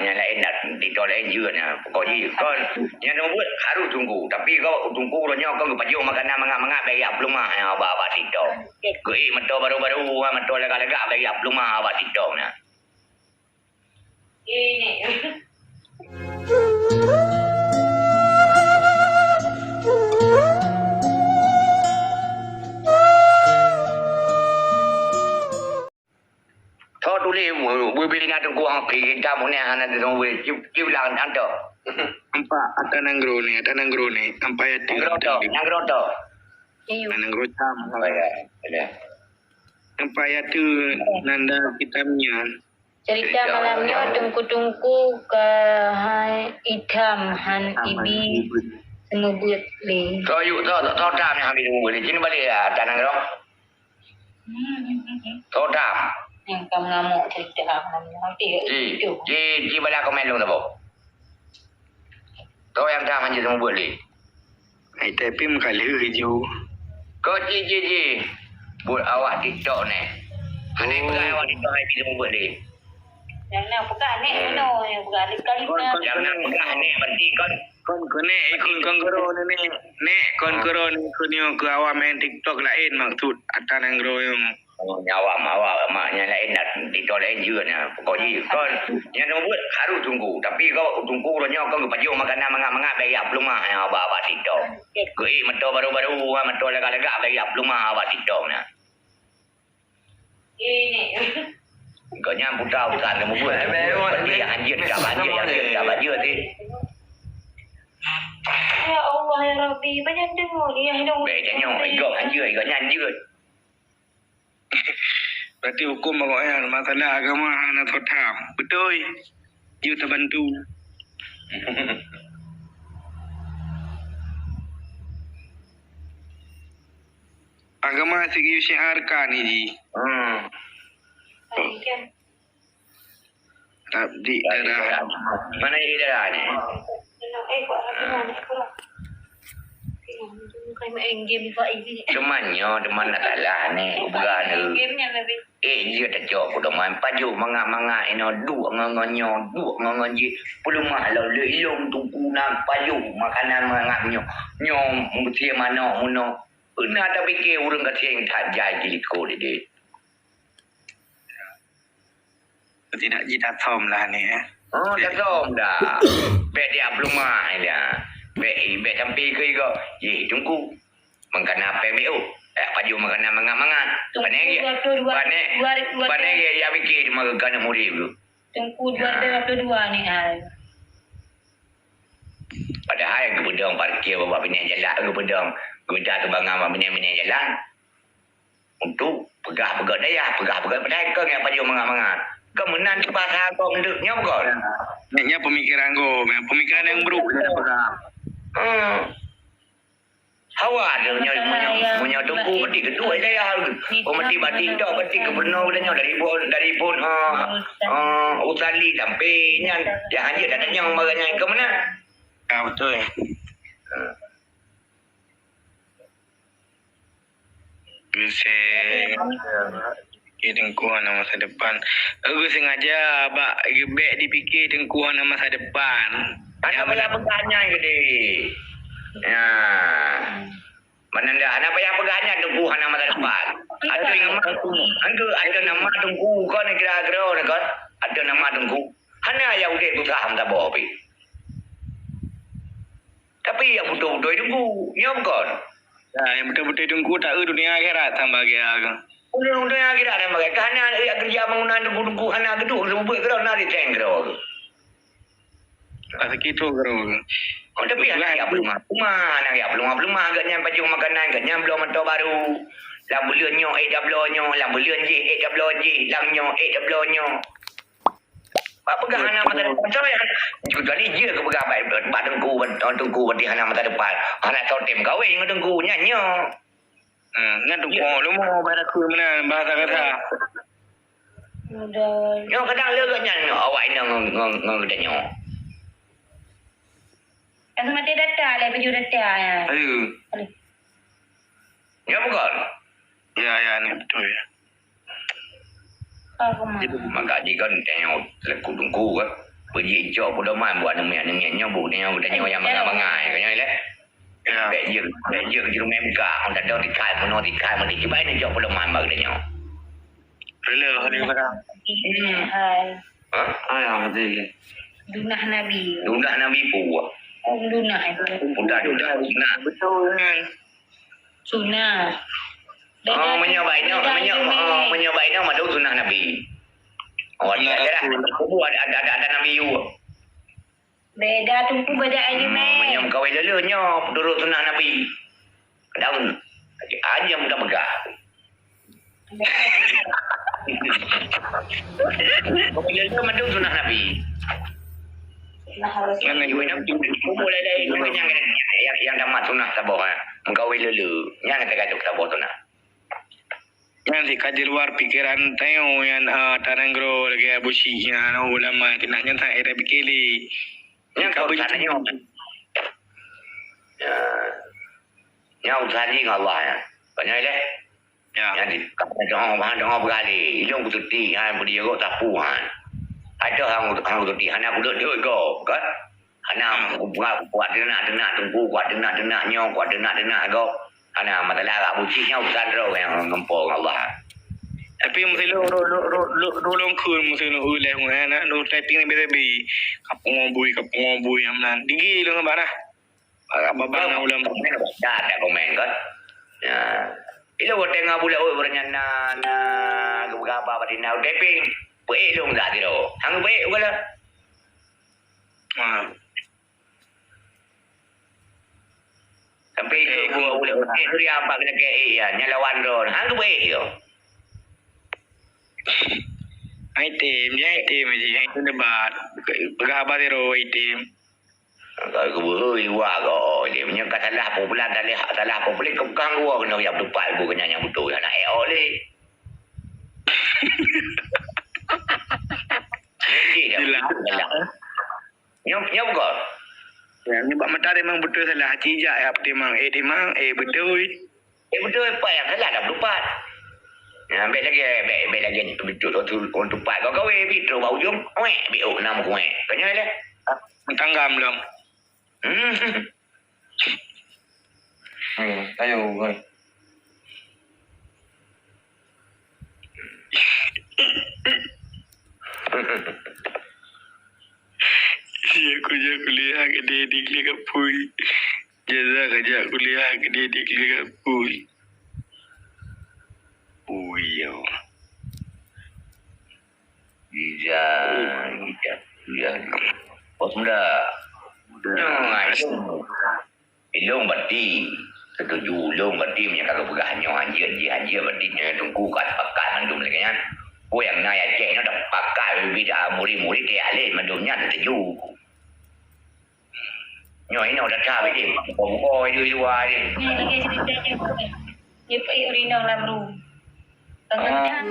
yang lain nak TikTok lain juga ni. Pokoknya kau yang nak buat harus tunggu. Tapi kau tunggu ronya kau baju makanan mangap-mangap bagi upload mah yang abah TikTok. Kau meto baru-baru meto lega-lega bagi upload mah abah TikTok ni. Ini. Thọ tulis beli nak tunggu hang pergi kamu ni hang nak tunggu cium lang anda. Nampak atas nanggro ni sampai ada Nangroto. nanggro tam. Ya. Sampai ada nanda hitamnya. Cerita malamnya tungku-tungku ke hitam han ibi semua buat le. Thọ yuk thọ tam ni hang tunggu ni. Sini balik atas nangro. Thọ tam. Yang kamu ngamuk cerita malamnya nanti. Ji balik komen lu tak bo. Thọ yang tam hanya tunggu boleh. Ai tapi mengkali hijau. Kau ji. Buat awak TikTok ni. Ada pegang awak TikTok ni tunggu boleh. Yang nak buka ni mana yang buka kali nak. Yang nak pegang ni berarti Kon kene ikut kon kero ni kon kero ni kunyo ke awak main TikTok lain maksud atas nanggro yang awak mak yang lain nak TikTok lain juga ni. Pokoknya kau yang nak buat harus tunggu. Tapi kau tunggu ronya kau baju makanan mangap-mangap bagi upload mah yang abah TikTok. Kau meto baru-baru meto lega-lega bagi upload mah abah TikTok ni. Ini. Kau nyam putar kamu buat. Dia anjir dah banjir ni. Ya Allah ya Rabbi banyak dengar dia hidup. Baik jangan ikut anjir. berarti hukum pokoknya masalah agama anak sotam. Betul. You terbantu. Agama segi syiarkan ni. Abdi darah. Mana dia darah ni? Buat apa mana kurang. Kayak main game buat ini. Temannya teman nak kalah ni. Berana. Gamenya baby. Dia tak jawab aku dah main paju mangak-mangak ino duk nganganyo perlu malah le ilung tungku nak paju makanan mangaknyo nyom mutia mana muno pernah tak fikir urang kata tak jadi ko dia Tidak jita som lah ni oh tak som dah bet dia belum main dia bet sampai ke ko ye tungku makan apa meu paju makanan mangak-mangak panek ya fikir makan murid tu Tungku 2022 ni padahal ke pedang parkir bawa bini jalan ke pedang guna tu bangang bawa bini jalan untuk pegah daya pegah pedagang yang paju mangak-mangak kemenan tu pasal kau menduknya bukan Neknya pemikiran pemikiran yang buruk Hawa dia punya tunggu peti kedua saya. Mesti batik tok peti ke benar dia dari pun utali sampai nyan dia hanya tak tanya barangnya ke mana. Betul. Bisa tengkuhan masa depan. Aku sengaja abak gebek dipikir tengkuhan masa depan. Ada banyak pertanyaan ke dia? Ya. Mana dah anak payah pegahnya tunggu anak masa depan. Ada nama tunggu kau ni kira-kira ni kan. Ada nama tunggu. Hana yang udah tu saham tak bawa pi. Tapi yang betul-betul tunggu, ya bukan? Ya, yang betul-betul tunggu tak dunia akhirat tambah dia. Dunia akhirat tambah dia. Kerana kerja bangunan tunggu-tunggu anak gedung sebut kerana nak diteng kerana. Pasal kita kerana. Oh tapi anak belum agaknya baju makanan agaknya belum mentau baru. Lam bulannya lam bulan je lamnya apa pegah anak masa depan saya juga ni je ke pegah baik tunggu berarti anak masa depan anak totem kahwin dengan tunggu nyanyo ngan tunggu lu mau bahasa mana bahasa kata yo kadang leganya awak ini ngangadanya Kan mati data lah baju data ya. Ya bukan? Ya ni betul ya. Aku mah. Maka jika tengok leku tunggu kan. Pergi jauh pun doman buat nemek nyobuk dia yang mangai-mangai kanya le. Ya. Bejir je rumah muka, orang dah dikai mesti kibai ni jauh pun doman bag dia. Rela hari barang. Hai. Ha? Ayah betul. Dunah Nabi. Dunah Nabi puak. Oh, dunah itu. Budak sunah. Betul kan. Sunnah. Menyobainnya madu sunah Nabi. Oh, ada Nabi you. Beda tumpu beda aja meh. Menyam kawai lelenya turut sunah Nabi. Daun aja mudah megah. Kawai lelenya madu sunah Nabi. Nah harus. Boleh yang damat sunah tabah. Kawai lele. Yang kata tabah sunah. Yang si kaji luar pikiran tayo yang tananggro lagi abusi yang ulama tinaknya tak ada bikili. Yang kau tanya yang tadi Allah ya. Banyak le. Ya. Jadi kalau jangan bergali, ilmu betuti han budi go tapu han. Ada hang betuti han aku duduk go, kan? Ana buat denak tunggu buat denak nyong buat denak go. Ana matalah abuci nya usan ro yang ngempong Allah. Tapi mesti lo long kun mesti lo uleh mana lo typing ni betul kapung bui amnan digi lo ngabana babang na ulam Dah ada komen kan. Ya. Ilo wote ngabula oi bernyana na gaba badina deping. Pe lo ndak tiro. Hang pe ugala. Sampai ke gua boleh hari apa kena ke ya nyalawan ron. Hang pe yo. Item je item debat berapa tiro item Kalau gua luar go dia punya kata lah popular salah popular kau kang gua kena yang depan gua kena yang betul nak oleh. Nyom kau. Ya, sebab mata memang betul salah cijak ya memang betul. Betul apa yang salah dah lupa. Ya, ambil lagi betul orang tupai. Kau video bau jom. Biok nama kau. Kanya le. Mentanggam belum. Ayo, oi. Kerja kuliah ke dia di Kapui. Jaza kerja kuliah ke dia di Kapui. Yo. Iya. Bos muda. Ilung berarti setuju ulung berarti punya kalau berganyo anjir berarti tunggu kat pakai mandum lagi kan. Oh yang naya cek nó đọc pakai bida muri dia le mandumnya setuju. Nyoi nó đã tra với điểm bông coi đưa qua đi. Lagi cerita je. Dia pergi urinong lam room. Tengah